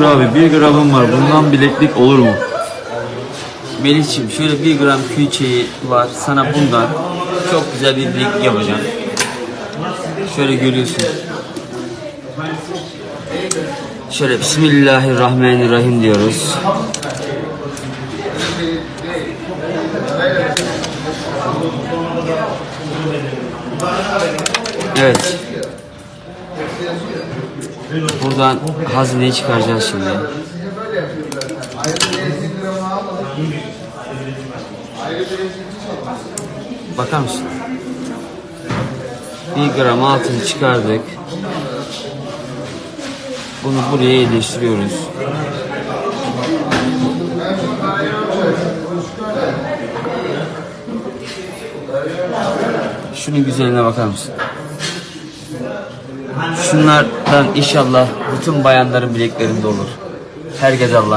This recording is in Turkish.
Abi 1 gramım var. Bundan bileklik olur mu? Melih'ciğim şöyle 1 gram külçeyi var. Sana bundan çok güzel bir bileklik yapacağım. Şöyle görüyorsun. Şöyle Bismillahirrahmanirrahim diyoruz. Evet. Buradan hazineyi çıkaracağız şimdi. Bakar mısın? 1 gram altını çıkardık. Bunu buraya yerleştiriyoruz. Şunun güzelliğine bakar mısın? Şunlardan inşallah bütün bayanların bileklerinde olur. Herkes Allah'ın